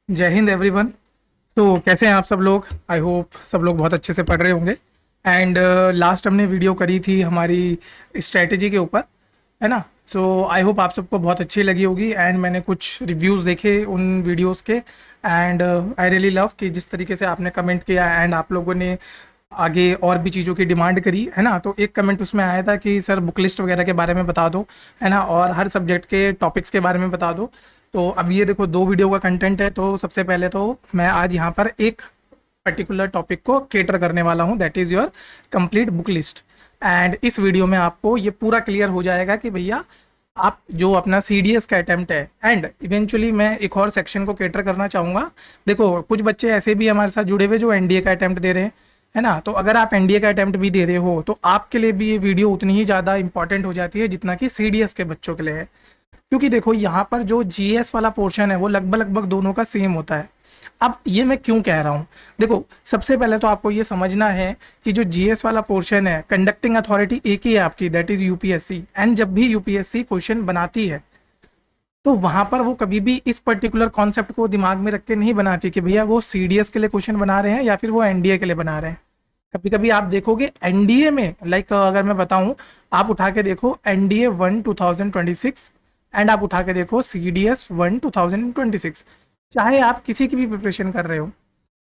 जय हिंद एवरीवन। तो कैसे हैं आप सब लोग? आई होप सब लोग बहुत अच्छे से पढ़ रहे होंगे। एंड लास्ट हमने वीडियो करी थी हमारी स्ट्रेटजी के ऊपर, है ना? सो आई होप आप सबको बहुत अच्छी लगी होगी। एंड मैंने कुछ रिव्यूज़ देखे उन वीडियोस के, एंड आई रियली लव कि जिस तरीके से आपने कमेंट किया एंड आप लोगों ने आगे और भी चीज़ों की डिमांड करी, है ना? तो एक कमेंट उसमें आया था कि सर बुक लिस्ट वगैरह के बारे में बता दो, है ना, और हर सब्जेक्ट के टॉपिक्स के बारे में बता दो। तो अब ये देखो, दो वीडियो का कंटेंट है। तो सबसे पहले तो मैं आज यहाँ पर एक पर्टिकुलर टॉपिक को केटर करने वाला हूँ, that is your complete book list. And इस वीडियो में आपको ये पूरा क्लियर हो जाएगा कि भैया आप जो अपना CDS का अटेम्प्ट है, एंड इवेंचुअली मैं एक और सेक्शन को केटर करना चाहूँगा। देखो, कुछ बच्चे ऐसे भी हमारे साथ जुड़े हुए जो एनडीए का अटेम्प्ट दे रहे हैं, है ना? तो अगर आप एनडीए का अटेम्प्ट भी दे रहे हो तो आपके लिए भी ये वीडियो उतनी ही ज़्यादा इंपॉर्टेंट हो जाती है जितना कि CDS के बच्चों के लिए है। क्योंकि देखो, यहाँ पर जो जीएस वाला पोर्शन है वो लगभग लगभग दोनों का सेम होता है। अब ये मैं क्यों कह रहा हूँ? देखो, सबसे पहले तो आपको ये समझना है कि जो जीएस वाला पोर्शन है, कंडक्टिंग अथॉरिटी एक ही है आपकी, दैट इज यूपीएससी। एंड जब भी यूपीएससी क्वेश्चन बनाती है तो वहां पर वो कभी भी इस पर्टिकुलर कॉन्सेप्ट को दिमाग में रख के नहीं बनाती कि भैया वो सीडीएस के लिए क्वेश्चन बना रहे हैं या फिर वो एनडीए के लिए बना रहे हैं। कभी कभी आप देखोगे एनडीए में, लाइक अगर मैं बताऊं, आप उठा के देखो एनडीए 1 2026 एंड आप उठा के देखो CDS 1 2026। चाहे आप किसी की भी प्रिपरेशन कर रहे हो,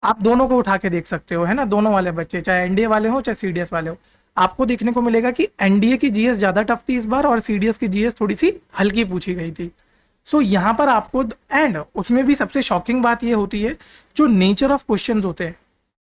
आप दोनों को उठा के देख सकते हो, है ना? दोनों वाले बच्चे, चाहे एनडीए वाले हो चाहे सीडीएस वाले हो, आपको देखने को मिलेगा कि एनडीए की जीएस ज्यादा टफ थी इस बार और सीडीएस की जीएस थोड़ी सी हल्की पूछी गई थी। सो यहाँ पर आपको, एंड उसमें भी सबसे शॉकिंग बात ये होती है जो नेचर ऑफ क्वेश्चंस होते हैं,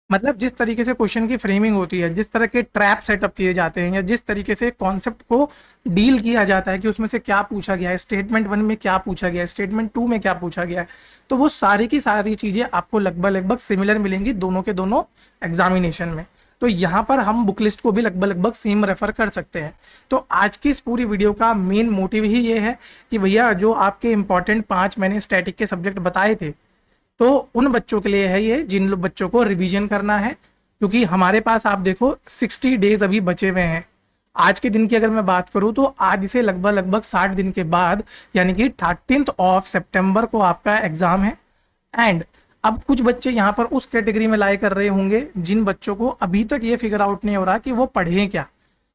मतलब जिस तरीके से क्वेश्चन की फ्रेमिंग होती है, जिस तरह के ट्रैप सेटअप किए जाते हैं, या जिस तरीके से कॉन्सेप्ट को डील किया जाता है कि उसमें से क्या पूछा गया है, स्टेटमेंट 1 में क्या पूछा गया है, स्टेटमेंट 2 में क्या पूछा गया है, तो वो सारी की सारी चीज़ें आपको लगभग लगभग सिमिलर मिलेंगी दोनों के दोनों एग्जामिनेशन में। तो यहाँ पर हम बुक लिस्ट को भी लगभग लगभग सेम रेफर कर सकते हैं। तो आज की इस पूरी वीडियो का मेन मोटिव ही ये है कि भैया जो आपके इंपॉर्टेंट 5 मैंने स्टैटिक के सब्जेक्ट बताए थे, तो उन बच्चों के लिए है ये जिन लोग बच्चों को रिवीजन करना है। क्योंकि हमारे पास आप देखो 60 डेज अभी बचे हुए हैं। आज के दिन की अगर मैं बात करूं तो आज से लगभग लगभग 60 दिन के बाद, यानी कि 13 सितंबर को आपका एग्जाम है। एंड अब कुछ बच्चे यहाँ पर उस कैटेगरी में लाई कर रहे होंगे जिन बच्चों को अभी तक ये फिगर आउट नहीं हो रहा कि वो पढ़ें क्या।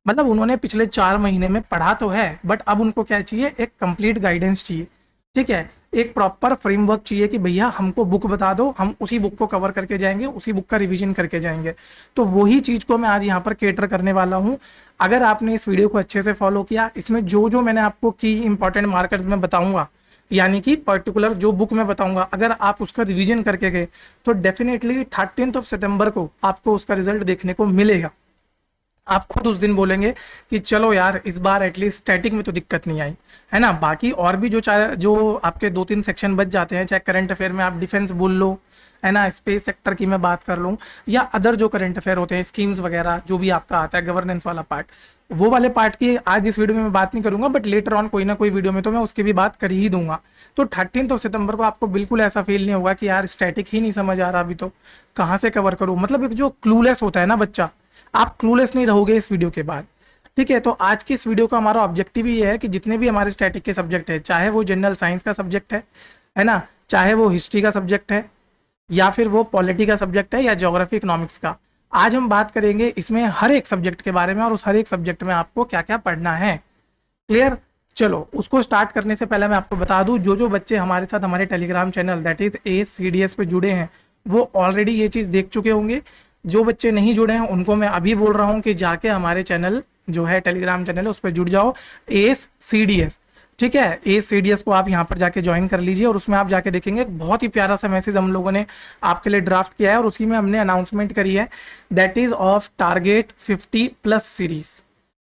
मतलब उन्होंने पिछले 4 महीने में पढ़ा तो है, बट अब उनको क्या चाहिए? एक कंप्लीट गाइडेंस चाहिए, ठीक है? एक प्रॉपर फ्रेमवर्क चाहिए कि भैया हमको बुक बता दो, हम उसी बुक को कवर करके जाएंगे, उसी बुक का रिवीजन करके जाएंगे। तो वही चीज़ को मैं आज यहाँ पर केटर करने वाला हूँ। अगर आपने इस वीडियो को अच्छे से फॉलो किया, इसमें जो जो मैंने आपको की इंपॉर्टेंट मार्कर्स में बताऊंगा, यानी कि पर्टिकुलर जो बुक मैं बताऊंगा, अगर आप उसका रिवीजन करके गए तो डेफिनेटली 13 सितंबर को आपको उसका रिजल्ट देखने को मिलेगा। आप खुद उस दिन बोलेंगे कि चलो यार इस बार एटलीस्ट स्टैटिक में तो दिक्कत नहीं आई, है ना? बाकी और भी जो चाहे जो आपके 2-3 सेक्शन बच जाते हैं, चाहे करंट अफेयर में आप डिफेंस बोल लो, है ना, स्पेस सेक्टर की मैं बात कर लूँ, या अदर जो करंट अफेयर होते हैं, स्कीम्स वगैरह जो भी आपका आता है, गवर्नेंस वाला पार्ट, वो वाले पार्ट की आज इस वीडियो में मैं बात नहीं करूंगा, बट लेटर ऑन कोई ना कोई वीडियो में तो मैं उसकी भी बात कर ही दूंगा। तो 13 सितंबर को आपको बिल्कुल ऐसा फील नहीं होगा कि यार स्टैटिक ही नहीं समझ आ रहा अभी, तो कहाँ से कवर करूँ। मतलब एक जो क्लूलेस होता है ना बच्चा, आप क्लूलेस नहीं रहोगे इस वीडियो के बाद, ठीक है? तो आज की इस वीडियो का हमारा ऑब्जेक्टिव ये है कि जितने भी हमारे स्टैटिक के सब्जेक्ट है, चाहे वो जनरल साइंस का सब्जेक्ट है ना, चाहे वो हिस्ट्री का सब्जेक्ट है, या फिर वो पॉलिटी का सब्जेक्ट है, या ज्योग्राफी इकोनॉमिक्स का, आज हम बात करेंगे इसमें हर एक सब्जेक्ट के बारे में और उस हर एक सब्जेक्ट में आपको क्या क्या पढ़ना है। क्लियर? चलो उसको स्टार्ट करने से पहले मैं आपको बता दूं, जो जो बच्चे हमारे साथ हमारे Telegram channel that is ACDS पे जुड़े हैं वो ऑलरेडी ये चीज़ देख चुके होंगे। जो बच्चे नहीं जुड़े हैं उनको मैं अभी बोल रहा हूँ कि जाके हमारे चैनल जो है टेलीग्राम चैनल है उस पर जुड़ जाओ, ACDS, ठीक है? ACDS को आप यहाँ पर जाके ज्वाइन कर लीजिए और उसमें आप जाके देखेंगे बहुत ही प्यारा सा मैसेज हम लोगों ने आपके लिए ड्राफ्ट किया है और उसी में हमने अनाउंसमेंट करी है, that is of target 50+ series.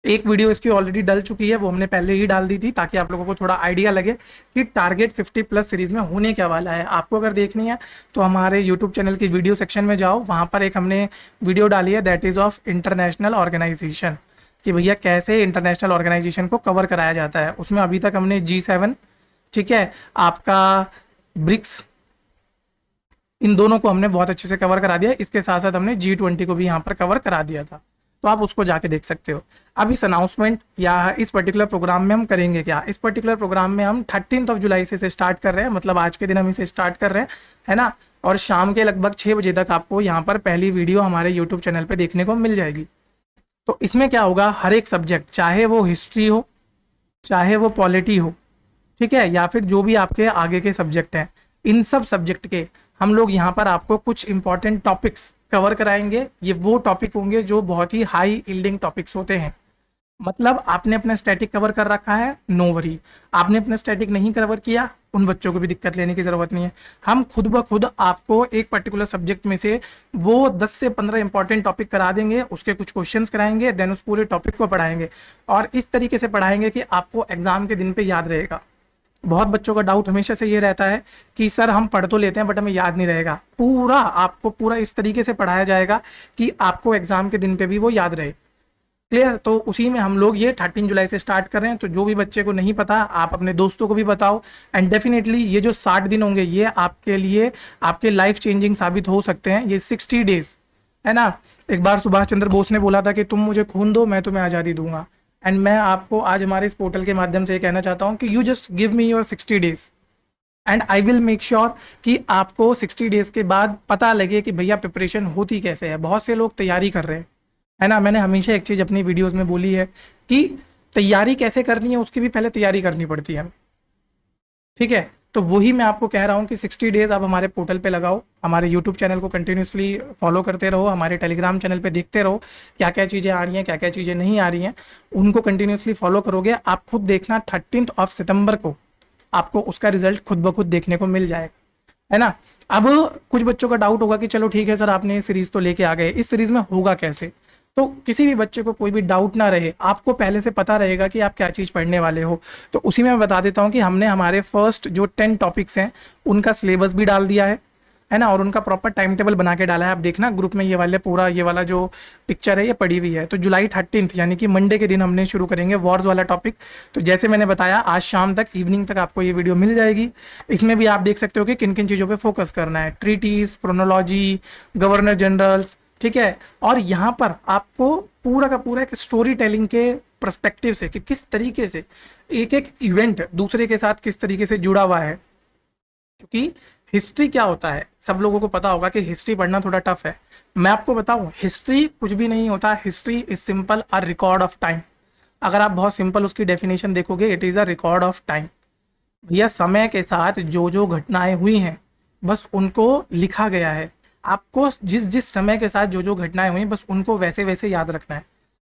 एक वीडियो इसकी ऑलरेडी डल चुकी है, वो हमने पहले ही डाल दी थी ताकि आप लोगों को थोड़ा आइडिया लगे कि टारगेट 50+ सीरीज में होने क्या वाला है। आपको अगर देखनी है तो हमारे यूट्यूब चैनल की वीडियो सेक्शन में जाओ, वहाँ पर एक हमने वीडियो डाली है that is of international organisation, कि भैया कैसे इंटरनेशनल ऑर्गेनाइजेशन को कवर कराया जाता है। उसमें अभी तक हमने G7, ठीक है, आपका ब्रिक्स, इन दोनों को हमने बहुत अच्छे से कवर करा दिया। इसके साथ साथ हमने G20 को भी यहाँ पर कवर करा दिया था। तो आप उसको जाके देख सकते हो। अब इस अनाउंसमेंट या इस पर्टिकुलर प्रोग्राम में हम करेंगे क्या, इस पर्टिकुलर प्रोग्राम में हम 13 जुलाई से इसे स्टार्ट कर रहे हैं, मतलब आज के दिन हम इसे स्टार्ट कर रहे हैं, है ना। और शाम के लगभग 6 बजे तक आपको यहाँ पर पहली वीडियो हमारे यूट्यूब चैनल पर देखने को मिल जाएगी। तो इसमें क्या होगा, हर एक सब्जेक्ट, चाहे वो हिस्ट्री हो, चाहे वो पॉलिटी हो, ठीक है, या फिर जो भी आपके आगे के सब्जेक्ट हैं, इन सब सब्जेक्ट के हम लोग यहाँ पर आपको कुछ इंपॉर्टेंट टॉपिक्स कवर कराएंगे। ये वो टॉपिक होंगे जो बहुत ही हाई यील्डिंग टॉपिक्स होते हैं। मतलब आपने अपना स्टैटिक कवर कर रखा है, नो वरी। आपने अपना स्टैटिक नहीं कवर किया, उन बच्चों को भी दिक्कत लेने की ज़रूरत नहीं है। हम खुद ब खुद आपको एक पर्टिकुलर सब्जेक्ट में से वो 10 से 15 इंपॉर्टेंट टॉपिक करा देंगे, उसके कुछ क्वेश्चंस कराएंगे, देन उस पूरे टॉपिक को पढ़ाएंगे और इस तरीके से पढ़ाएंगे कि आपको एग्जाम के दिन पे याद रहेगा। बहुत बच्चों का डाउट हमेशा से ये रहता है कि सर हम पढ़ तो लेते हैं बट हमें याद नहीं रहेगा। पूरा आपको पूरा इस तरीके से पढ़ाया जाएगा कि आपको एग्जाम के दिन पे भी वो याद रहे। क्लियर। तो उसी में हम लोग ये 13 जुलाई से स्टार्ट कर रहे हैं। तो जो भी बच्चे को नहीं पता आप अपने दोस्तों को भी बताओ। एंड डेफिनेटली ये जो 60 दिन होंगे ये आपके लिए आपके लाइफ चेंजिंग साबित हो सकते हैं। ये 60 डेज है ना। एक बार सुभाष चंद्र बोस ने बोला था कि तुम मुझे खून दो मैं तुम्हें आज़ादी दूंगा। एंड मैं आपको आज हमारे इस पोर्टल के माध्यम से ये कहना चाहता हूँ कि you just give me your 60 days and I will make sure कि आपको 60 डेज के बाद पता लगे कि भैया प्रिपरेशन होती कैसे है। बहुत से लोग तैयारी कर रहे हैं, है ना। मैंने हमेशा एक चीज़ अपनी वीडियोस में बोली है कि तैयारी कैसे करनी है उसकी भी पहले तैयारी करनी पड़ती है हमें, ठीक है। तो वही मैं आपको कह रहा हूँ कि 60 डेज आप हमारे पोर्टल पे लगाओ, हमारे यूट्यूब चैनल को कंटिन्यूसली फॉलो करते रहो, हमारे टेलीग्राम चैनल पे देखते रहो क्या क्या चीज़ें आ रही हैं क्या क्या चीज़ें नहीं आ रही हैं, उनको कंटिन्यूसली फॉलो करोगे। आप खुद देखना 13 सितंबर को आपको उसका रिजल्ट खुद ब खुद देखने को मिल जाएगा, है ना। अब कुछ बच्चों का डाउट होगा कि चलो ठीक है सर आपने सीरीज़ तो लेके आ गए, इस सीरीज़ में होगा कैसे। तो किसी भी बच्चे को कोई भी डाउट ना रहे, आपको पहले से पता रहेगा कि आप क्या चीज़ पढ़ने वाले हो। तो उसी में मैं बता देता हूँ कि हमने हमारे फर्स्ट जो 10 टॉपिक्स हैं उनका सिलेबस भी डाल दिया है ना, और उनका प्रॉपर टाइम टेबल बना के डाला है। आप देखना ग्रुप में ये वाला जो पिक्चर है ये पड़ी हुई है। तो जुलाई 13 यानी कि मंडे के दिन हमने शुरू करेंगे वॉर्स वाला टॉपिक। तो जैसे मैंने बताया आज शाम तक इवनिंग तक आपको ये वीडियो मिल जाएगी। इसमें भी आप देख सकते हो कि किन किन चीज़ों पर फोकस करना है, ट्रीटीज, क्रोनोलॉजी, गवर्नर जनरल्स, ठीक है। और यहाँ पर आपको पूरा का पूरा एक स्टोरी टेलिंग के पर्सपेक्टिव से कि किस तरीके से एक एक इवेंट दूसरे के साथ किस तरीके से जुड़ा हुआ है। क्योंकि हिस्ट्री क्या होता है सब लोगों को पता होगा कि हिस्ट्री पढ़ना थोड़ा टफ है। मैं आपको बताऊं हिस्ट्री कुछ भी नहीं होता। History is simple a record of time. अगर आप बहुत सिंपल उसकी डेफिनेशन देखोगे, it is a record of time. भैया समय के साथ जो जो घटनाएं हुई हैं बस उनको लिखा गया है। आपको जिस जिस समय के साथ जो जो घटनाएं हुई बस उनको वैसे वैसे याद रखना है।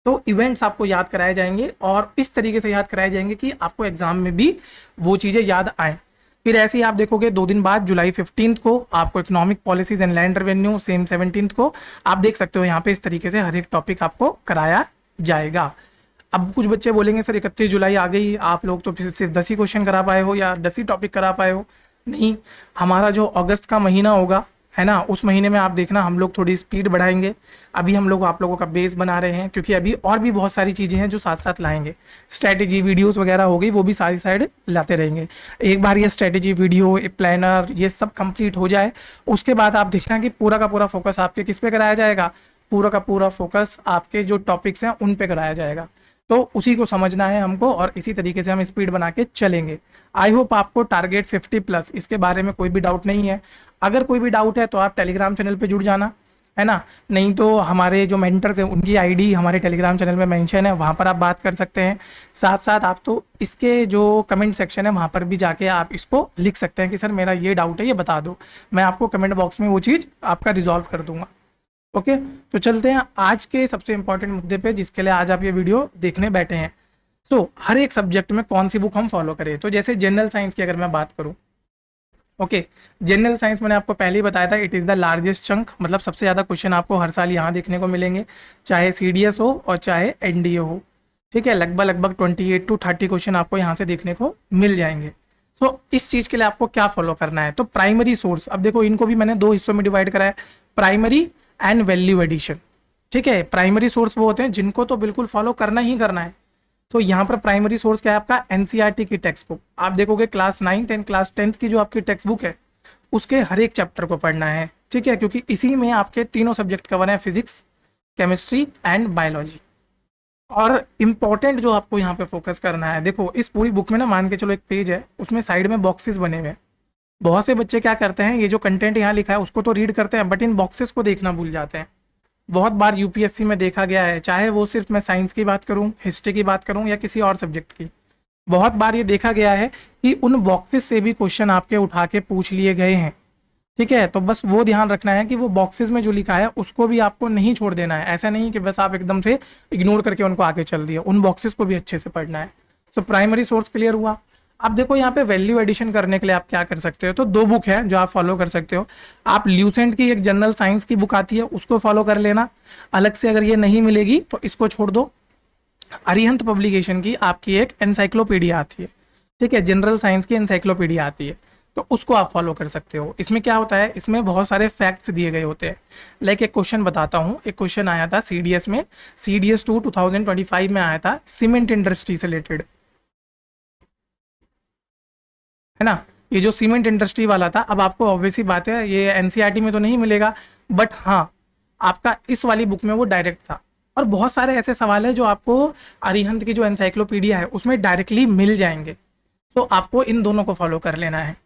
तो इवेंट्स आपको याद कराए जाएंगे और इस तरीके से याद कराए जाएंगे कि आपको एग्जाम में भी वो चीज़ें याद आएँ। फिर ऐसे ही आप देखोगे 2 दिन बाद जुलाई 15 को आपको economic policies and land revenue, same 17 को आप देख सकते हो यहाँ पे इस तरीके से हर एक टॉपिक आपको कराया जाएगा। अब कुछ बच्चे बोलेंगे सर 31 जुलाई आ गई, आप लोग तो सिर्फ 10 ही क्वेश्चन करा पाए हो या 10 ही टॉपिक करा पाए हो। नहीं, हमारा जो अगस्त का महीना होगा, है ना, उस महीने में आप देखना हम लोग थोड़ी स्पीड बढ़ाएंगे। अभी हम लोग आप लोगों का बेस बना रहे हैं क्योंकि अभी और भी बहुत सारी चीज़ें हैं जो साथ साथ लाएंगे। स्ट्रैटेजी वीडियोस वगैरह हो गई वो भी सारी साइड लाते रहेंगे। एक बार ये स्ट्रैटेजी वीडियो, प्लानर, ये सब कंप्लीट हो जाए उसके बाद आप देखना कि पूरा का पूरा फोकस आपके किस पे कराया जाएगा। पूरा का पूरा फोकस आपके जो टॉपिक्स हैं उन पे कराया जाएगा। तो उसी को समझना है हमको और इसी तरीके से हम स्पीड बना के चलेंगे। आई होप आपको टारगेट 50+ इसके बारे में कोई भी डाउट नहीं है। अगर कोई भी डाउट है तो आप टेलीग्राम चैनल पे जुड़ जाना, है ना। नहीं तो हमारे जो मेंटर्स हैं उनकी आईडी हमारे टेलीग्राम चैनल में मेंशन है, वहाँ पर आप बात कर सकते हैं। साथ साथ आप तो इसके जो कमेंट सेक्शन है वहाँ पर भी जाके आप इसको लिख सकते हैं कि सर मेरा ये डाउट है ये बता दो। मैं आपको कमेंट बॉक्स में वो चीज़ आपका रिजॉल्व कर दूंगा। ओके, तो चलते हैं आज के सबसे इंपॉर्टेंट मुद्दे पे जिसके लिए आज आप ये वीडियो देखने बैठे हैं। तो हर एक सब्जेक्ट में कौन सी बुक हम फॉलो करें। तो जैसे जनरल साइंस की अगर मैं बात करूं, ओके, जनरल साइंस मैंने आपको पहले ही बताया था it is the largest chunk, मतलब सबसे ज़्यादा क्वेश्चन आपको हर साल यहाँ देखने को मिलेंगे, चाहे CDS हो और चाहे NDA हो, ठीक है। लगभग 28 to 30 क्वेश्चन आपको यहाँ से देखने को मिल जाएंगे। सो इस चीज़ के लिए आपको क्या फॉलो करना है। तो प्राइमरी सोर्स, अब देखो इनको भी मैंने 2 हिस्सों में डिवाइड करा है, प्राइमरी एंड वैल्यू एडिशन, ठीक है। प्राइमरी सोर्स वो होते हैं जिनको तो बिल्कुल फॉलो करना ही करना है। तो यहाँ पर प्राइमरी सोर्स क्या है आपका, NCERT की टेक्स्ट बुक। आप देखोगे class 9th and class 10th की जो आपकी टेक्स्ट बुक है उसके हर एक चैप्टर को पढ़ना है, ठीक है, क्योंकि इसी में आपके तीनों सब्जेक्ट कवर हैं, फिजिक्स, केमिस्ट्री एंड बायोलॉजी। और इम्पॉर्टेंट जो आपको यहाँ पे फोकस करना है, देखो इस पूरी बुक में ना मान के चलो एक पेज है, उसमें साइड में बॉक्सेस बने हुए हैं। बहुत से बच्चे क्या करते हैं, ये जो कंटेंट यहाँ लिखा है उसको तो रीड करते हैं, बट इन बॉक्सेस को देखना भूल जाते हैं। बहुत बार यूपीएससी में देखा गया है, चाहे वो सिर्फ मैं साइंस की बात करूँ, हिस्ट्री की बात करूँ या किसी और सब्जेक्ट की, बहुत बार ये देखा गया है कि उन बॉक्सेस से भी क्वेश्चन आपके उठा के पूछ लिए गए हैं। ठीक है, तो बस वो ध्यान रखना है कि वो बॉक्सेस में जो लिखा है उसको भी आपको नहीं छोड़ देना है। ऐसा नहीं कि बस आप एकदम से इग्नोर करके उनको आगे चल दिए, उन बॉक्सेस को भी अच्छे से पढ़ना है। सो प्राइमरी सोर्स क्लियर हुआ। अब देखो यहाँ पे वैल्यू एडिशन करने के लिए आप क्या कर सकते हो, तो दो बुक है जो आप फॉलो कर सकते हो। आप ल्यूसेंट की एक जनरल साइंस की बुक आती है, उसको फॉलो कर लेना। अलग से अगर ये नहीं मिलेगी तो इसको छोड़ दो। अरिहंत पब्लिकेशन की आपकी एक एनसाइक्लोपीडिया आती है, ठीक है, जनरल साइंस की एनसाइक्लोपीडिया आती है, तो उसको आप फॉलो कर सकते हो। इसमें क्या होता है, इसमें बहुत सारे फैक्ट्स दिए गए होते हैं। लाइक एक क्वेश्चन बताता हूँ, एक क्वेश्चन आया था सीडीएस में, सीडीएस 2025 में आया था, सीमेंट इंडस्ट्री से रिलेटेड, है ना। ये जो सीमेंट इंडस्ट्री वाला था, अब आपको ऑब्वियसली बात है ये एनसीईआरटी में तो नहीं मिलेगा, बट हाँ आपका इस वाली बुक में वो डायरेक्ट था। और बहुत सारे ऐसे सवाल है जो आपको अरिहंत की जो एनसाइक्लोपीडिया है उसमें डायरेक्टली मिल जाएंगे। तो आपको इन दोनों को फॉलो कर लेना है।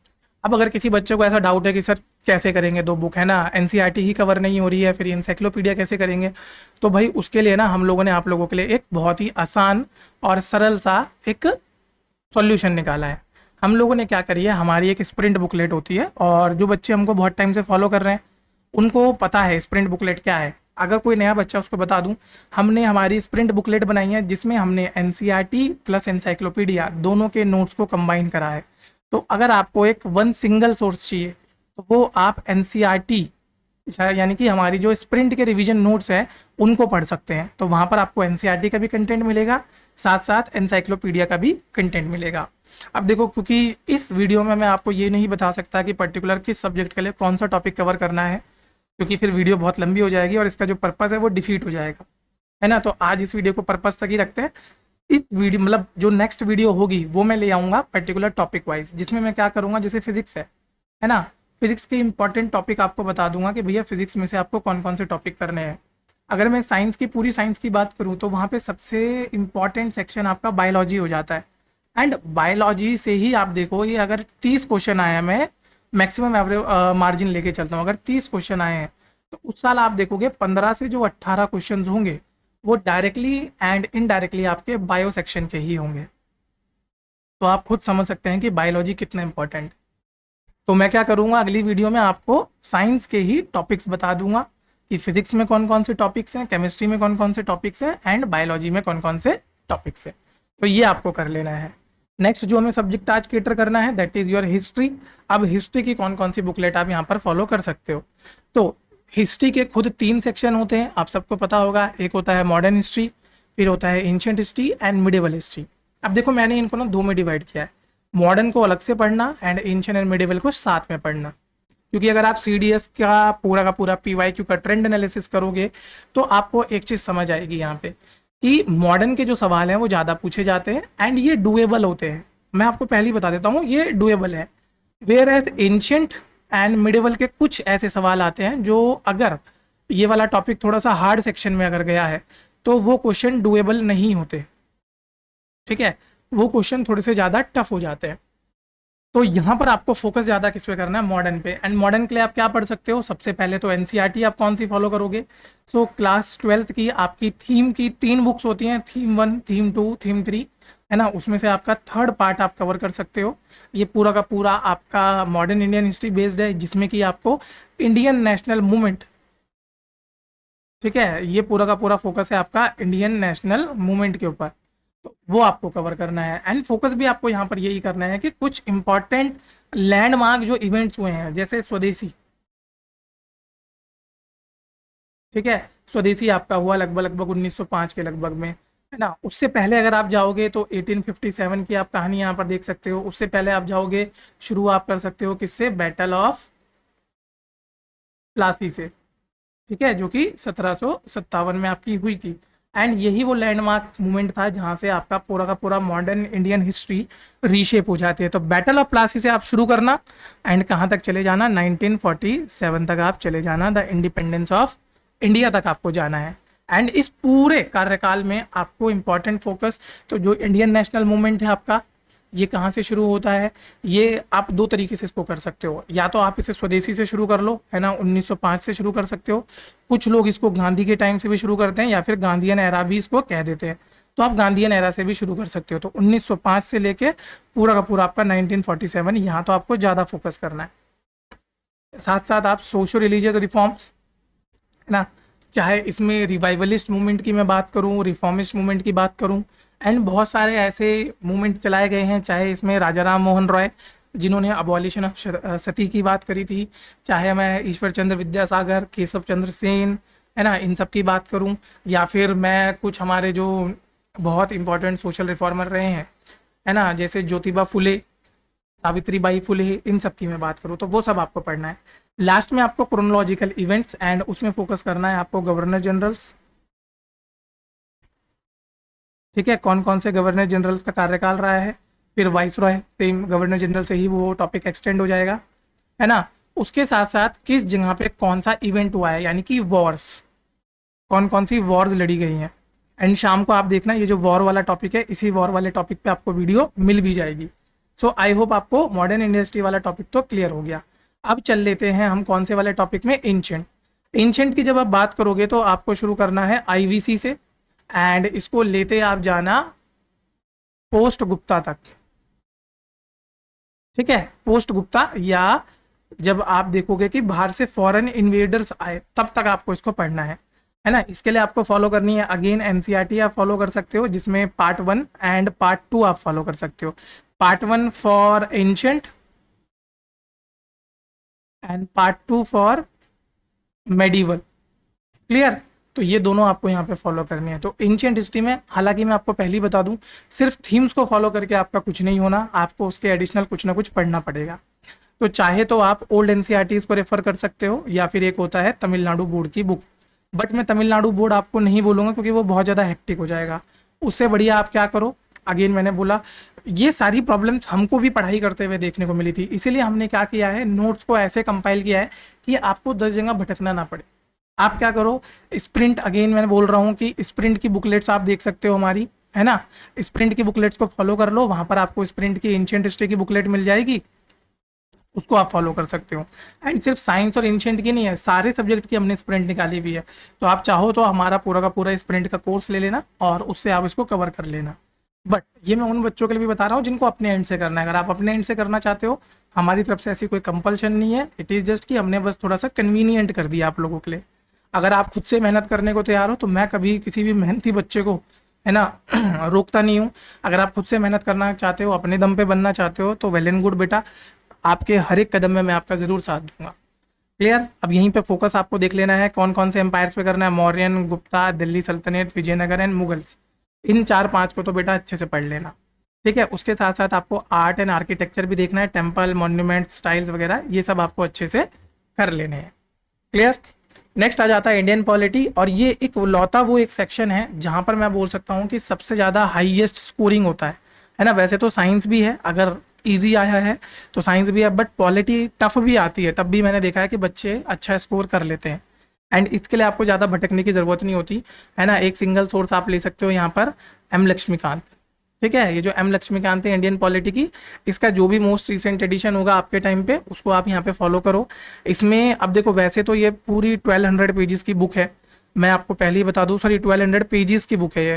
अब अगर किसी बच्चे को ऐसा डाउट है कि सर कैसे करेंगे, दो बुक है ना, एनसीईआरटी ही कवर नहीं हो रही है, फिर एनसाइक्लोपीडिया कैसे करेंगे, तो भाई उसके लिए ना हम लोगों ने आप लोगों के लिए एक बहुत ही आसान और सरल सा एक सॉल्यूशन निकाला है। हम लोगों ने क्या करी है, हमारी एक स्प्रिंट बुकलेट होती है, और जो बच्चे हमको बहुत टाइम से फॉलो कर रहे हैं उनको पता है स्प्रिंट बुकलेट क्या है। अगर कोई नया बच्चा उसको बता दूं, हमने हमारी स्प्रिंट बुकलेट बनाई है जिसमें हमने एनसीईआरटी प्लस एनसाइक्लोपीडिया दोनों के नोट्स को कंबाइन करा है। तो अगर आपको एक वन सिंगल सोर्स चाहिए तो वो आप एनसीईआरटी यानी कि हमारी जो स्प्रिंट के रिवीजन नोट्स हैं उनको पढ़ सकते हैं। तो वहाँ पर आपको एनसीईआरटी का भी कंटेंट मिलेगा, साथ साथ एनसाइक्लोपीडिया का भी कंटेंट मिलेगा। अब देखो, क्योंकि इस वीडियो में मैं आपको ये नहीं बता सकता कि पर्टिकुलर किस सब्जेक्ट के लिए कौन सा टॉपिक कवर करना है, क्योंकि फिर वीडियो बहुत लंबी हो जाएगी और इसका जो पर्पस है वो डिफीट हो जाएगा, है ना। तो आज इस वीडियो को पर्पस तक ही रखते हैं। इस वीडियो मतलब जो नेक्स्ट वीडियो होगी वो मैं ले आऊँगा पर्टिकुलर टॉपिक वाइज, जिसमें मैं क्या करूँगा, जैसे फिजिक्स है ना, फिजिक्स के इंपॉर्टेंट टॉपिक आपको बता दूंगा कि भैया फिजिक्स में से आपको कौन कौन से टॉपिक करने हैं। अगर मैं साइंस की पूरी साइंस की बात करूं तो वहाँ पे सबसे इंपॉर्टेंट सेक्शन आपका बायोलॉजी हो जाता है। एंड बायोलॉजी से ही आप देखो, ये अगर 30 क्वेश्चन आए हैं, मैं मैक्सिमम एवरेज मार्जिन लेके चलता हूँ, अगर 30 क्वेश्चन आए हैं तो उस साल आप देखोगे 15 से जो 18 क्वेश्चन होंगे वो डायरेक्टली एंड इनडायरेक्टली आपके बायो सेक्शन के ही होंगे। तो आप खुद समझ सकते हैं कि बायोलॉजी कितना इंपॉर्टेंट है। तो मैं क्या करूंगा, अगली वीडियो में आपको साइंस के ही टॉपिक्स बता दूंगा कि फिजिक्स में कौन कौन से टॉपिक्स हैं, केमिस्ट्री में कौन कौन से टॉपिक्स हैं एंड बायोलॉजी में कौन कौन से टॉपिक्स हैं। तो ये आपको कर लेना है। नेक्स्ट जो हमें सब्जेक्ट आज केटर करना है दैट इज योर हिस्ट्री। अब हिस्ट्री की कौन कौन सी बुकलेट आप यहाँ पर फॉलो कर सकते हो, तो हिस्ट्री के खुद 3 सेक्शन होते हैं, आप सबको पता होगा। एक होता है मॉडर्न हिस्ट्री, फिर होता है ancient history and medieval history. अब देखो मैंने इनको ना 2 में डिवाइड किया है, मॉडर्न को अलग से पढ़ना एंड एंशिएंट एंड मिडिवल को साथ में पढ़ना। क्योंकि अगर आप सीडीएस का पूरा पीवाईक्यू का ट्रेंड एनालिसिस करोगे तो आपको एक चीज़ समझ आएगी यहाँ पे कि मॉडर्न के जो सवाल हैं वो ज़्यादा पूछे जाते हैं एंड ये डुएबल होते हैं। मैं आपको पहले ही बता देता हूँ ये डुएबल है। Whereas ancient and medieval के कुछ ऐसे सवाल आते हैं जो अगर ये वाला टॉपिक थोड़ा सा हार्ड सेक्शन में अगर गया है तो वो क्वेश्चन डुएबल नहीं होते, ठीक है, वो क्वेश्चन थोड़े से ज़्यादा टफ हो जाते हैं। तो यहाँ पर आपको फोकस ज़्यादा किस पे करना है, मॉडर्न पे। एंड मॉडर्न के लिए आप क्या पढ़ सकते हो, सबसे पहले तो एनसीईआरटी आप कौन सी फॉलो करोगे। सो क्लास 12th की आपकी थीम की 3 बुक्स होती हैं, थीम 1, थीम 2, थीम 3, है ना। उसमें से आपका 3rd पार्ट आप कवर कर सकते हो। ये पूरा का पूरा आपका मॉडर्न इंडियन हिस्ट्री बेस्ड है, जिसमें कि आपको इंडियन नेशनल मूवमेंट, ठीक है, ये पूरा का पूरा फोकस है आपका इंडियन नेशनल मूवमेंट के ऊपर, तो वो आपको कवर करना है। एंड फोकस भी आपको यहाँ पर यही करना है कि कुछ इंपॉर्टेंट लैंडमार्क जो इवेंट्स हुए हैं जैसे स्वदेशी, ठीक है, स्वदेशी आपका हुआ लगभग 1905 के लगभग में, है ना। उससे पहले अगर आप जाओगे तो 1857 की आप कहानी यहाँ पर देख सकते हो। उससे पहले आप जाओगे, शुरू आप कर सकते हो किससे, बैटल ऑफ प्लासी से, ठीक है, जो कि 1757 में आपकी हुई थी। एंड यही वो लैंडमार्क मूवमेंट था जहां से आपका पूरा का पूरा मॉडर्न इंडियन हिस्ट्री रीशेप हो जाती है। तो बैटल ऑफ प्लासी से आप शुरू करना एंड कहाँ तक चले जाना, 1947 तक आप चले जाना, द इंडिपेंडेंस ऑफ इंडिया तक आपको जाना है। एंड इस पूरे कार्यकाल में आपको इंपॉर्टेंट फोकस, तो जो इंडियन नेशनल मूवमेंट है आपका, ये कहाँ से शुरू होता है, ये आप दो तरीके से इसको कर सकते हो। या तो आप इसे स्वदेशी से शुरू कर लो, है ना, 1905 से शुरू कर सकते हो। कुछ लोग इसको गांधी के टाइम से भी शुरू करते हैं, या फिर गांधीयन एरा भी इसको कह देते हैं। तो आप गांधीयन एरा से भी शुरू कर सकते हो। तो 1905 से लेके पूरा का पूरा आपका 1947, यहाँ तो आपको ज़्यादा फोकस करना है। साथ साथ आप सोशो रिलीजियस रिफॉर्म्स, है ना, चाहे इसमें रिवाइवलिस्ट मूवमेंट की मैं बात करूं, रिफॉर्मिस्ट मूवमेंट की बात करूं, एंड बहुत सारे ऐसे मूवमेंट चलाए गए हैं। चाहे इसमें राजा राम मोहन रॉय जिन्होंने अबॉलिशन ऑफ सती की बात करी थी, चाहे मैं ईश्वर चंद्र विद्यासागर, केशव चंद्र सेन, है ना, इन सब की बात करूं, या फिर मैं कुछ हमारे जो बहुत इंपॉर्टेंट सोशल रिफॉर्मर रहे हैं, है ना, जैसे ज्योतिबा फुले, सावित्रीबाई फुले, इन सब की मैं बात करूँ तो वो सब आपको पढ़ना है। लास्ट में आपको क्रोनोलॉजिकल इवेंट्स, एंड उसमें फोकस करना है आपको गवर्नर जनरल्स। ठीक है, कौन कौन से गवर्नर जनरल्स का कार्यकाल रहा है, फिर vice Roy, same governor general से ही वो टॉपिक एक्सटेंड हो जाएगा, है ना। उसके साथ साथ किस जगह पे कौन सा इवेंट हुआ है, यानी कि वॉर्स, कौन कौन सी वॉर्स लड़ी गई हैं। एंड शाम को आप देखना, ये जो वॉर वाला टॉपिक है, इसी वॉर वाले टॉपिक पे आपको वीडियो मिल भी जाएगी। सो आई होप आपको मॉडर्न इंडस्ट्री वाला टॉपिक तो क्लियर हो गया। अब चल लेते हैं हम कौन से वाले टॉपिक में, एंशंट। एंशंट की जब आप बात करोगे तो आपको शुरू करना है आईवीसी से, एंड इसको लेते आप जाना पोस्ट गुप्ता तक। ठीक है, पोस्ट गुप्ता, या जब आप देखोगे कि बाहर से फॉरेन इन्वेडर्स आए तब तक आपको इसको पढ़ना है ना। इसके लिए आपको फॉलो करनी है अगेन एनसीईआरटी आप फॉलो कर सकते हो, जिसमें पार्ट 1 एंड पार्ट 2 आप फॉलो कर सकते हो। Part 1 for ancient and part 2 for medieval. Clear, तो ये दोनों आपको यहाँ पे फॉलो करनी है। तो एंशिएंट हिस्ट्री में, हालांकि मैं आपको पहले ही बता दूं, सिर्फ थीम्स को फॉलो करके आपका कुछ नहीं होना, आपको उसके एडिशनल कुछ ना कुछ पढ़ना पड़ेगा। तो चाहे तो आप ओल्ड एनसीईआरटीज को रेफर कर सकते हो, या फिर एक होता है तमिलनाडु बोर्ड की बुक। बट मैं तमिलनाडु बोर्ड आपको नहीं बोलूँगा क्योंकि वो बहुत ज़्यादा हेक्टिक हो जाएगा। उससे बढ़िया आप क्या करो, अगेन मैंने बोला, ये सारी प्रॉब्लम्स हमको भी पढ़ाई करते हुए देखने को मिली थी, इसीलिए हमने क्या किया है, नोट्स को ऐसे कंपाइल किया है कि आपको 10 जगह भटकना ना पड़े। आप क्या करो, स्प्रिंट, अगेन मैं बोल रहा हूँ कि स्प्रिंट की बुकलेट्स आप देख सकते हो हमारी, है ना। स्प्रिंट की बुकलेट्स को फॉलो कर लो, वहाँ पर आपको स्प्रिंट की एंशिएंट हिस्ट्री की बुकलेट मिल जाएगी, उसको आप फॉलो कर सकते हो। एंड सिर्फ साइंस और एंशिएंट की नहीं है, सारे सब्जेक्ट की हमने स्प्रिंट निकाली हुई है। तो आप चाहो तो हमारा पूरा का पूरा स्प्रिंट का कोर्स ले लेना और उससे आप इसको कवर कर लेना। बट ये मैं उन बच्चों के लिए भी बता रहा हूँ जिनको अपने एंड से करना है। अगर आप अपने एंड से करना चाहते हो, हमारी तरफ से ऐसी कोई कंपल्शन नहीं है, इट इज़ जस्ट कि हमने बस थोड़ा सा कन्वीनियंट कर दिया आप लोगों के लिए। अगर आप खुद से मेहनत करने को तैयार हो तो मैं कभी किसी भी मेहनती बच्चे को, है ना, रोकता नहीं हूँ। अगर आप खुद से मेहनत करना चाहते हो, अपने दम पे बनना चाहते हो, तो वेल एंड गुड बेटा, आपके हर एक कदम में मैं आपका ज़रूर साथ दूंगा। क्लियर, अब यहीं पे फोकस आपको देख लेना है कौन कौन से एम्पायर्स पे करना है, मौर्यन, गुप्ता, दिल्ली सल्तनत, विजयनगर एंड मुगल्स। इन 4-5 को तो बेटा अच्छे से पढ़ लेना। ठीक है, उसके साथ साथ आपको आर्ट एंड आर्किटेक्चर भी देखना है, टेम्पल, मॉन्यूमेंट, स्टाइल्स वगैरह, ये सब आपको अच्छे से कर लेने हैं। क्लियर, नेक्स्ट आ जाता है इंडियन पॉलिटी, और ये एक लौता वो एक सेक्शन है जहाँ पर मैं बोल सकता हूँ कि सबसे ज़्यादा हाईएस्ट स्कोरिंग होता है ना। वैसे तो साइंस भी है, अगर इजी आया है तो साइंस भी है, बट पॉलिटी टफ भी आती है, तब भी मैंने देखा है कि बच्चे अच्छा स्कोर कर लेते हैं। एंड इसके लिए आपको ज़्यादा भटकने की ज़रूरत नहीं होती, है ना। एक सिंगल सोर्स आप ले सकते हो यहाँ पर, एम लक्ष्मीकांत। ठीक है, ये जो एम लक्ष्मीकांत है इंडियन पॉलिटी की, इसका जो भी मोस्ट रिसेंट एडिशन होगा आपके टाइम पे, उसको आप यहाँ पे फॉलो करो। इसमें अब देखो, वैसे तो ये पूरी 1200 पेजेस की बुक है, मैं आपको पहले ही बता दूँ, सॉरी 1200 पेजेस की बुक है ये,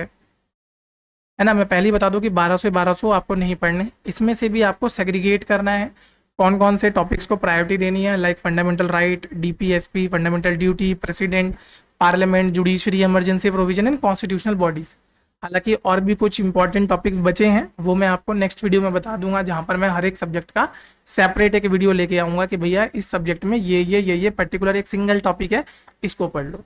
है ना। मैं पहले ही बता दूं कि 1200 आपको नहीं पढ़ने, इसमें से भी आपको सेग्रीगेट करना है कौन कौन से टॉपिक्स को प्रायोरिटी देनी है, like fundamental right, DPSP, fundamental duty, president, parliament, judiciary, emergency provision and constitutional bodies. हालांकि और भी कुछ इंपॉर्टेंट टॉपिक्स बचे हैं, वो मैं आपको नेक्स्ट वीडियो में बता दूंगा, जहां पर मैं हर एक सब्जेक्ट का सेपरेट एक वीडियो लेके आऊँगा कि भैया इस सब्जेक्ट में ये पर्टिकुलर एक सिंगल टॉपिक है, इसको पढ़ लो,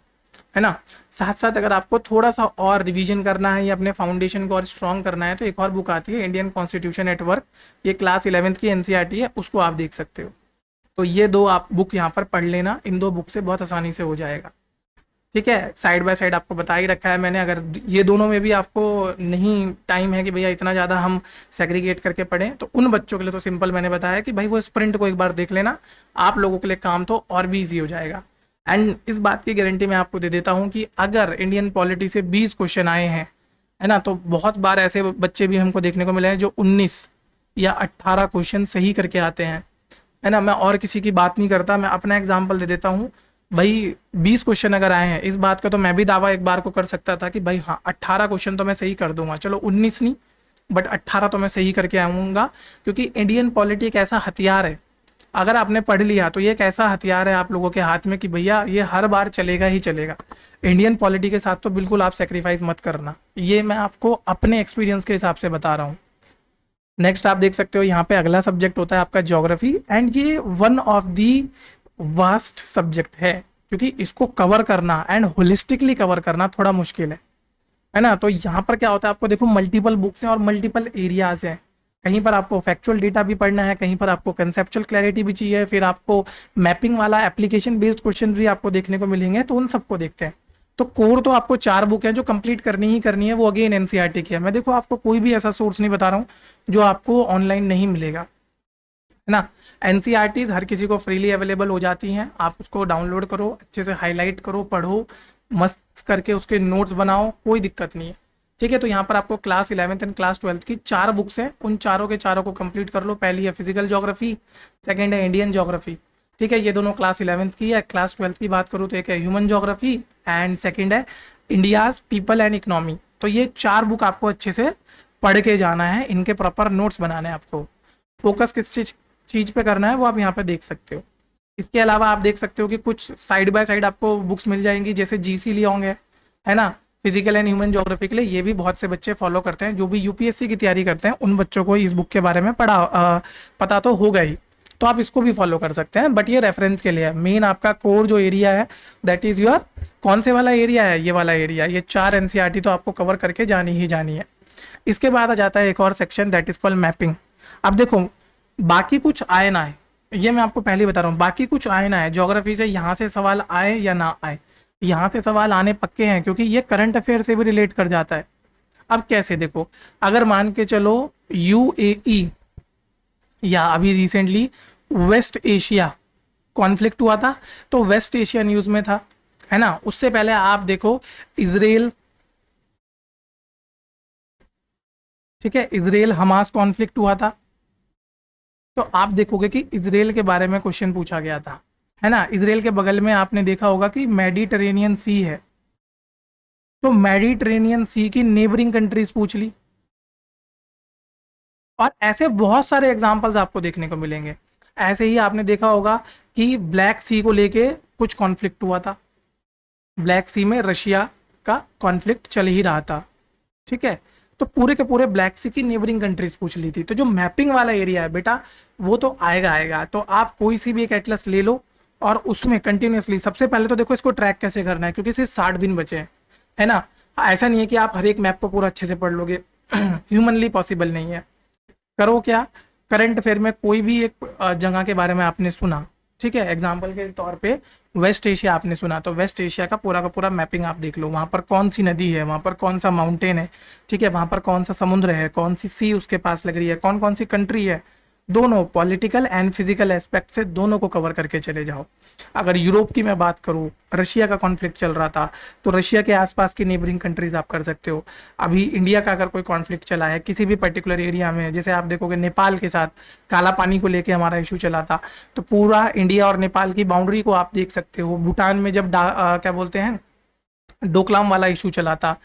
है ना। साथ साथ अगर आपको थोड़ा सा और रिवीजन करना है या अपने फाउंडेशन को और स्ट्रॉन्ग करना है, तो एक और बुक आती है, इंडियन कॉन्स्टिट्यूशन एट वर्क, ये क्लास 11th की एनसीईआरटी है, उसको आप देख सकते हो। तो ये दो आप बुक यहाँ पर पढ़ लेना, इन दो बुक से बहुत आसानी से हो जाएगा। ठीक है, साइड बाय साइड आपको बता ही रखा है मैंने। अगर ये दोनों में भी आपको नहीं टाइम है कि भैया इतना ज़्यादा हम सेग्रीगेट करके पढ़ें, तो उन बच्चों के लिए तो सिंपल मैंने बताया कि भाई वो स्प्रिंट को एक बार देख लेना, आप लोगों के लिए काम तो और भी ईजी हो जाएगा। एंड इस बात की गारंटी मैं आपको दे देता हूँ कि अगर इंडियन पॉलिटी से 20 क्वेश्चन आए हैं, है ना, तो बहुत बार ऐसे बच्चे भी हमको देखने को मिले हैं जो 19 या 18 क्वेश्चन सही करके आते हैं, है ना। मैं और किसी की बात नहीं करता, मैं अपना एग्जाम्पल दे देता हूँ। भाई 20 क्वेश्चन अगर आए हैं, इस बात का तो मैं भी दावा एक बार को कर सकता था कि भाई हाँ 18 क्वेश्चन तो मैं सही कर दूंगा, चलो 19 नहीं बट 18 तो मैं सही करके आऊँगा, क्योंकि इंडियन पॉलिटी एक ऐसा हथियार है, अगर आपने पढ़ लिया तो ये एक ऐसा हथियार है आप लोगों के हाथ में कि भैया ये हर बार चलेगा ही चलेगा। इंडियन पॉलिटी के साथ तो बिल्कुल आप सेक्रीफाइस मत करना, ये मैं आपको अपने एक्सपीरियंस के हिसाब से बता रहा हूँ। नेक्स्ट आप देख सकते हो यहाँ पे अगला सब्जेक्ट होता है आपका ज्योग्राफी, एंड ये one of the vast subject है, क्योंकि इसको कवर करना एंड होलिस्टिकली कवर करना थोड़ा मुश्किल है ना। तो यहाँ पर क्या होता है, आपको देखो मल्टीपल बुक्स हैं और मल्टीपल एरियाज हैं, कहीं पर आपको फैक्चुअल डेटा भी पढ़ना है, कहीं पर आपको कंसेप्चुअल क्लैरिटी भी चाहिए, फिर आपको मैपिंग वाला एप्लीकेशन बेस्ड क्वेश्चन भी आपको देखने को मिलेंगे, तो उन सबको देखते हैं। तो कोर तो आपको 4 बुक है जो कंप्लीट करनी ही करनी है, वो अगेन एनसीईआरटी की है। मैं देखो आपको कोई भी ऐसा सोर्स नहीं बता रहा हूँ जो आपको ऑनलाइन नहीं मिलेगा, है ना। एनसीईआरटीज हर किसी को फ्रीली अवेलेबल हो जाती हैं, आप उसको डाउनलोड करो, अच्छे से हाईलाइट करो, पढ़ो, मस्त करके उसके नोट्स बनाओ, कोई दिक्कत नहीं है, ठीक है। तो यहाँ पर आपको class 11th and class 12th की 4 बुक्स हैं, उन चारों के चारों को कंप्लीट कर लो। पहली है फिजिकल ज्योग्राफी, सेकंड है इंडियन ज्योग्राफी, ठीक है, ये दोनों क्लास 11th की है। क्लास 12th की बात करूँ तो एक है ह्यूमन ज्योग्राफी एंड सेकंड है इंडियाज पीपल एंड इकोनॉमी। तो ये 4 बुक आपको अच्छे से पढ़ के जाना है, इनके प्रॉपर नोट्स बनाने हैं आपको। फोकस किस चीज़ पे करना है वो आप यहाँ पे देख सकते हो। इसके अलावा आप देख सकते हो कि कुछ साइड बाय साइड आपको बुक्स मिल जाएंगी, जैसे जीसी लियोंग है ना, फिजिकल एंड ह्यूमन ज्योग्राफी के लिए। ये भी बहुत से बच्चे फॉलो करते हैं, जो भी यूपीएससी की तैयारी करते हैं उन बच्चों को इस बुक के बारे में पता तो होगा ही, तो आप इसको भी फॉलो कर सकते हैं, बट ये रेफरेंस के लिए है। मेन आपका कोर जो एरिया है दैट इज़ योर कौन से वाला एरिया है, ये वाला एरिया, ये 4 एनसीईआरटी तो आपको कवर करके जानी ही जानी है। इसके बाद आ जाता है एक और section that is called mapping. अब देखो बाकी कुछ आए ना आए, ये मैं आपको पहले बता रहा हूँ, बाकी कुछ आए ना आए, ज्योग्राफी से यहाँ से सवाल आए या ना आए, यहाँ से सवाल आने पक्के हैं, क्योंकि ये करंट अफेयर से भी रिलेट कर जाता है। अब कैसे देखो, अगर मान के चलो यूएई या अभी रिसेंटली वेस्ट एशिया कॉन्फ्लिक्ट हुआ था, तो वेस्ट एशिया न्यूज में था, है ना। उससे पहले आप देखो इजराइल, ठीक है, इजराइल हमास कॉन्फ्लिक्ट हुआ था, तो आप देखोगे कि इजराइल के बारे में क्वेश्चन पूछा गया था, है ना। इजराइल के बगल में आपने देखा होगा कि मेडिटेरेनियन सी है, तो मेडिटेरेनियन सी की नेबरिंग कंट्रीज पूछ ली, और ऐसे बहुत सारे एग्जांपल्स आपको देखने को मिलेंगे। ऐसे ही आपने देखा होगा कि ब्लैक सी को लेके कुछ कॉन्फ्लिक्ट हुआ था, ब्लैक सी में रशिया का कॉन्फ्लिक्ट चल ही रहा था, ठीक है। तो पूरे के पूरे ब्लैक सी की नेबरिंग कंट्रीज पूछ ली थी। तो जो मैपिंग वाला एरिया है बेटा, वो तो आएगा आएगा। तो आप कोई सी भी एक एटलस ले लो और उसमें कंटिन्यूसली, सबसे पहले तो देखो इसको ट्रैक कैसे करना है, क्योंकि सिर्फ 60 दिन बचे हैं, है ना। ऐसा नहीं है कि आप हर एक मैप को पूरा अच्छे से पढ़ लोगे, ह्यूमनली पॉसिबल नहीं है। करो क्या, करंट अफेयर में कोई भी एक जगह के बारे में आपने सुना, ठीक है, एग्जाम्पल के तौर पे वेस्ट एशिया आपने सुना, तो वेस्ट एशिया का पूरा मैपिंग आप देख लो, वहाँ पर कौन सी नदी है, वहाँ पर कौन सा माउंटेन है, ठीक है, वहाँ पर कौन सा समुद्र है, कौन सी सी उसके पास लग रही है, कौन कौन सी कंट्री है, दोनों पॉलिटिकल एंड फिजिकल एस्पेक्ट से दोनों को कवर करके चले जाओ। अगर यूरोप की मैं बात करूँ, रशिया का कॉन्फ्लिक्ट चल रहा था, तो रशिया के आसपास की नेबरिंग कंट्रीज आप कर सकते हो। अभी इंडिया का अगर कोई कॉन्फ्लिक्ट चला है किसी भी पर्टिकुलर एरिया में, जैसे आप देखोगे नेपाल के साथ काला पानी को लेके हमारा इशू चला था, तो पूरा इंडिया और नेपाल की बाउंड्री को आप देख सकते हो। भूटान में जब क्या बोलते हैं डोकलाम वाला इशू चला था,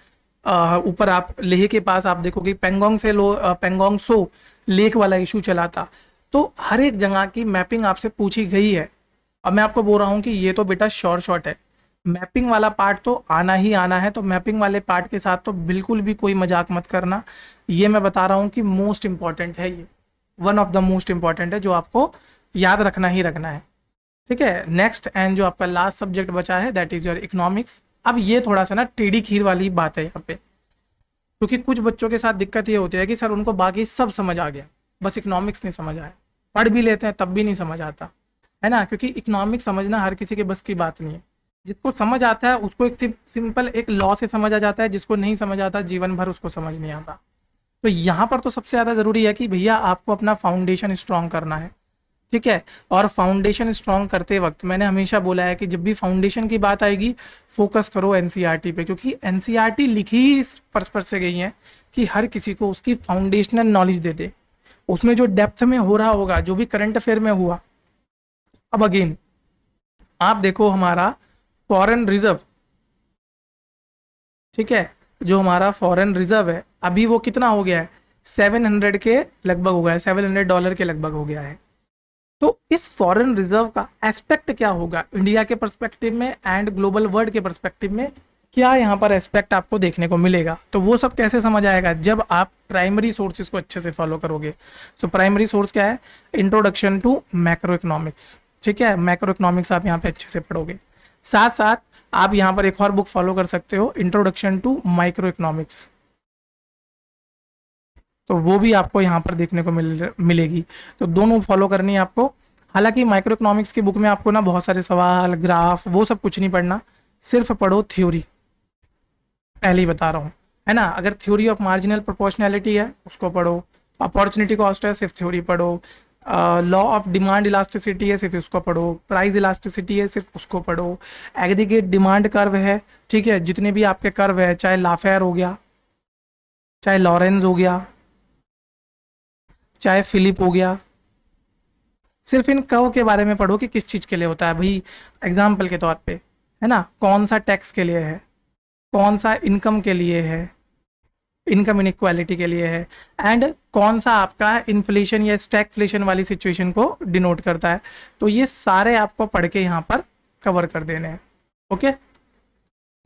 ऊपर आप लेह के पास आप देखोगे पेंगोंग से पेंगोंग सो लेक वाला इशू चला था। तो हर एक जगह की मैपिंग आपसे पूछी गई है। अब मैं आपको बोल रहा हूँ कि ये तो बेटा श्योर शॉट है, मैपिंग वाला पार्ट तो आना ही आना है, तो मैपिंग वाले पार्ट के साथ तो बिल्कुल भी कोई मजाक मत करना। ये मैं बता रहा हूँ कि मोस्ट इंपॉर्टेंट है, ये one of the most important है जो आपको याद रखना ही रखना है, ठीक है। नेक्स्ट एंड जो आपका लास्ट सब्जेक्ट बचा है दैट इज योर इकोनॉमिक्स। अब ये थोड़ा सा ना टेढ़ी खीर वाली बात है यहाँ पे, क्योंकि कुछ बच्चों के साथ दिक्कत ये होती है कि सर उनको बाकी सब समझ आ गया, बस इकोनॉमिक्स नहीं समझ आया, पढ़ भी लेते हैं तब भी नहीं समझ आता, है ना। क्योंकि इकोनॉमिक्स समझना हर किसी के बस की बात नहीं है, जिसको समझ आता है उसको एक सिंपल एक लॉ से समझ आ जाता है, जिसको नहीं समझ आता जीवन भर उसको समझ नहीं आता। तो यहाँ पर तो सबसे ज़्यादा ज़रूरी है कि भैया आपको अपना फाउंडेशन स्ट्रॉन्ग करना है, ठीक है। और फाउंडेशन स्ट्रॉन्ग करते वक्त मैंने हमेशा बोला है कि जब भी फाउंडेशन की बात आएगी फोकस करो एनसीईआरटी पे, क्योंकि एनसीईआरटी लिखी ही इस पर्पस से गई है कि हर किसी को उसकी फाउंडेशनल नॉलेज दे दे, उसमें जो डेप्थ में हो रहा होगा, जो भी करंट अफेयर में हुआ। अब अगेन आप देखो हमारा फॉरेन रिजर्व, ठीक है, जो हमारा फॉरेन रिजर्व है अभी वो कितना हो गया है, 700 के लगभग हो गया है, $700 के लगभग हो गया है। तो इस फॉरेन रिजर्व का एस्पेक्ट क्या होगा इंडिया के पर्सपेक्टिव में एंड ग्लोबल वर्ल्ड के पर्सपेक्टिव में, क्या यहाँ पर एस्पेक्ट आपको देखने को मिलेगा। तो वो सब कैसे समझ आएगा, जब आप प्राइमरी सोर्सेज को अच्छे से फॉलो करोगे। सो प्राइमरी सोर्स क्या है, इंट्रोडक्शन टू मैक्रो इकोनॉमिक्स, ठीक है, मैक्रो इकोनॉमिक्स आप यहाँ पे अच्छे से पढ़ोगे। साथ साथ आप यहाँ पर एक और बुक फॉलो कर सकते हो, इंट्रोडक्शन टू माइक्रो इकोनॉमिक्स, तो वो भी आपको यहाँ पर देखने को मिलेगी। तो दोनों फॉलो करनी है आपको। हालांकि माइक्रो इकोनॉमिक्स की बुक में आपको ना बहुत सारे सवाल, ग्राफ, वो सब कुछ नहीं पढ़ना, सिर्फ पढ़ो थ्योरी, पहले ही बता रहा हूँ, है ना। अगर थ्योरी ऑफ मार्जिनल प्रोपोर्शनैलिटी है उसको पढ़ो, अपॉर्चुनिटी कॉस्ट है सिर्फ थ्योरी पढ़ो, लॉ ऑफ डिमांड इलास्टिसिटी है सिर्फ उसको पढ़ो, प्राइस इलास्टिसिटी है सिर्फ उसको पढ़ो, एग्रीगेट डिमांड कर्व है, ठीक है, जितने भी आपके कर्व है, चाहे लाफेयर हो गया, चाहे लॉरेंज हो गया, चाहे फिलिप हो गया, सिर्फ इन कर्व के बारे में पढ़ो कि किस चीज़ के लिए होता है भाई। एग्जाम्पल के तौर पे, है ना, कौन सा टैक्स के लिए है, कौन सा इनकम के लिए है, इनकम इनइक्वालिटी के लिए है, एंड कौन सा आपका इन्फ्लेशन या स्टैगफ्लेशन वाली सिचुएशन को डिनोट करता है। तो ये सारे आपको पढ़ के यहाँ पर कवर कर देने हैं। ओके,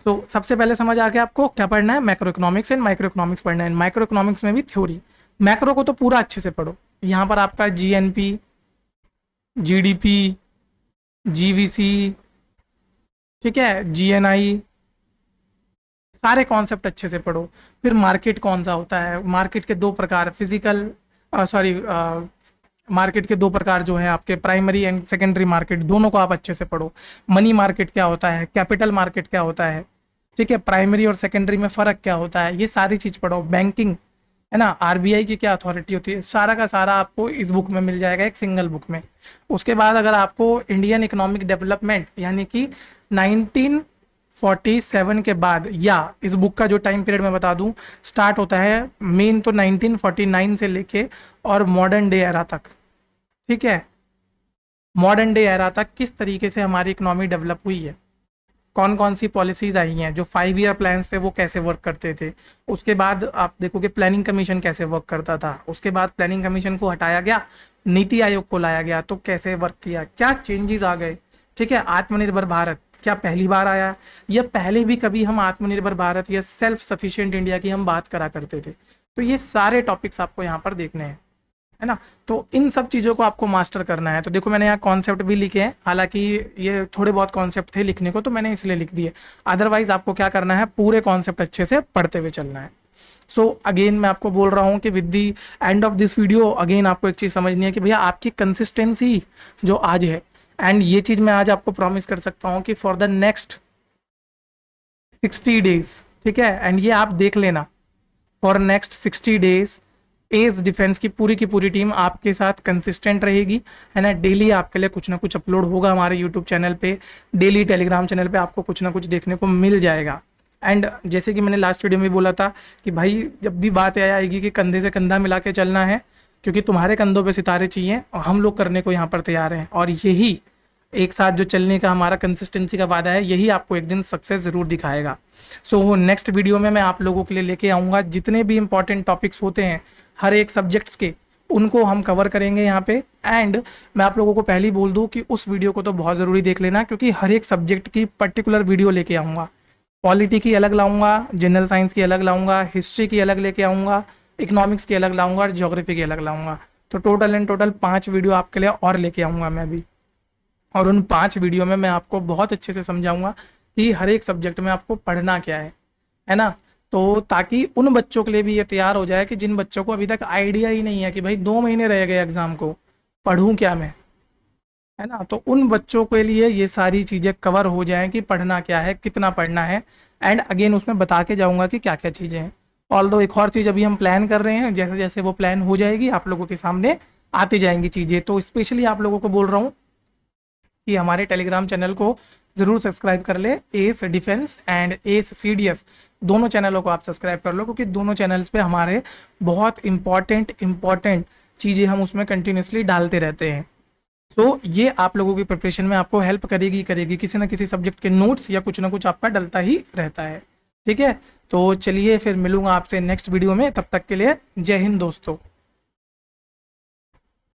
सो सबसे पहले समझ आ गया आपको क्या पढ़ना है, macro economics and micro economics पढ़ना है। माइक्रो इकोनॉमिक्स में भी थ्योरी, मैक्रो को तो पूरा अच्छे से पढ़ो। यहाँ पर आपका जीएनपी, जीडीपी, जीवीसी, ठीक है, जीएनआई, सारे कॉन्सेप्ट अच्छे से पढ़ो। फिर मार्केट कौन सा होता है, मार्केट के दो प्रकार, फिजिकल सॉरी मार्केट के दो प्रकार जो है आपके, प्राइमरी एंड सेकेंडरी मार्केट, दोनों को आप अच्छे से पढ़ो। मनी मार्केट क्या होता है, कैपिटल मार्केट क्या होता है, ठीक है, प्राइमरी और सेकेंडरी में फ़र्क क्या होता है, ये सारी चीज़ पढ़ो। बैंकिंग, है ना, आरबीआई की क्या अथॉरिटी होती है, सारा का सारा आपको इस बुक में मिल जाएगा, एक सिंगल बुक में। उसके बाद अगर आपको इंडियन इकोनॉमिक डेवलपमेंट यानी कि 1947 के बाद, या इस बुक का जो टाइम पीरियड मैं बता दूं, स्टार्ट होता है मेन तो 1949 से लेके और मॉडर्न डे एरा तक, ठीक है, मॉडर्न डे एरा तक किस तरीके से हमारी इकोनॉमी डेवलप हुई है, कौन कौन सी पॉलिसीज आई हैं, जो 5 ईयर प्लान्स थे वो कैसे वर्क करते थे। उसके बाद आप देखोगे प्लानिंग कमीशन कैसे वर्क करता था, उसके बाद प्लानिंग कमीशन को हटाया गया, नीति आयोग को लाया गया, तो कैसे वर्क किया, क्या चेंजेस आ गए, ठीक है। आत्मनिर्भर भारत क्या पहली बार आया, या पहले भी कभी हम आत्मनिर्भर भारत या सेल्फ सफिशिएंट इंडिया की हम बात करा करते थे। तो ये सारे टॉपिक्स आपको यहाँ पर देखने हैं, है ना। तो इन सब चीज़ों को आपको मास्टर करना है। तो देखो मैंने यहाँ कॉन्सेप्ट भी लिखे हैं, हालांकि ये थोड़े बहुत कॉन्सेप्ट थे लिखने को तो मैंने इसलिए लिख दिए, अदरवाइज आपको क्या करना है, पूरे कॉन्सेप्ट अच्छे से पढ़ते हुए चलना है। सो अगेन मैं आपको बोल रहा हूँ कि with the end of this video again आपको एक चीज़ समझनी है कि भैया आपकी कंसिस्टेंसी जो आज है, एंड ये चीज़ मैं आज आपको प्रॉमिस कर सकता हूँ कि फॉर द नेक्स्ट 60 डेज, ठीक है, एंड ये आप देख लेना, for next 60 days as defence की पूरी टीम आपके साथ कंसिस्टेंट रहेगी, है ना। डेली आपके लिए कुछ ना कुछ अपलोड होगा हमारे यूट्यूब चैनल पे, डेली टेलीग्राम चैनल पे आपको कुछ ना कुछ देखने को मिल जाएगा। एंड जैसे कि मैंने लास्ट वीडियो में बोला था कि भाई जब भी बात आएगी कि कंधे से कंधा मिला के चलना है, क्योंकि तुम्हारे कंधों पे सितारे चाहिए और हम लोग करने को यहाँ पर तैयार हैं, और यही एक साथ जो चलने का हमारा कंसिस्टेंसी का वादा है, यही आपको एक दिन सक्सेस ज़रूर दिखाएगा। सो नेक्स्ट वीडियो में मैं आप लोगों के लिए लेके आऊँगा जितने भी इंपॉर्टेंट टॉपिक्स होते हैं हर एक सब्जेक्ट्स के, उनको हम कवर करेंगे यहाँ पे। एंड मैं आप लोगों को पहले ही बोल दूँ कि उस वीडियो को तो बहुत ज़रूरी देख लेना, क्योंकि हर एक सब्जेक्ट की पर्टिकुलर वीडियो लेके आऊँगा। पॉलिटी की अलग लाऊंगा, जनरल साइंस की अलग लाऊंगा, हिस्ट्री की अलग लेके आऊँगा, इकोनॉमिक्स की अलग लाऊंगा और ज्योग्राफी की अलग लाऊंगा। तो टोटल एंड टोटल 5 वीडियो आपके लिए और लेके आऊँगा मैं भी, और उन 5 वीडियो में मैं आपको बहुत अच्छे से समझाऊंगा कि हर एक सब्जेक्ट में आपको पढ़ना क्या है ना। तो ताकि उन बच्चों के लिए भी ये तैयार हो जाए कि जिन बच्चों को अभी तक आइडिया ही नहीं है कि भाई 2 महीने रह गए एग्ज़ाम को, पढ़ूं क्या मैं, है ना। तो उन बच्चों के लिए ये सारी चीज़ें कवर हो जाएं कि पढ़ना क्या है, कितना पढ़ना है, एंड अगेन उसमें बता के जाऊंगा कि क्या क्या चीज़ें हैं। ऑल्दो एक और चीज़ अभी हम प्लान कर रहे हैं, जैसे जैसे वो प्लान हो जाएगी आप लोगों के सामने आती जाएंगी चीज़ें। तो स्पेशली आप लोगों को बोल रहा हूँ कि हमारे टेलीग्राम चैनल को ज़रूर सब्सक्राइब कर ले, S defence and S CDS, दोनों चैनलों को आप सब्सक्राइब कर लो, क्योंकि दोनों चैनल्स पे हमारे बहुत इंपॉर्टेंट चीज़ें हम उसमें कंटिन्यूसली डालते रहते हैं। सो ये आप लोगों की प्रिपरेशन में आपको हेल्प करेगी, किसी ना किसी सब्जेक्ट के नोट्स या कुछ ना कुछ आपका डलता ही रहता है। ठीक है, तो चलिए फिर मिलूंगा आपसे नेक्स्ट वीडियो में, तब तक के लिए जय हिंद दोस्तों।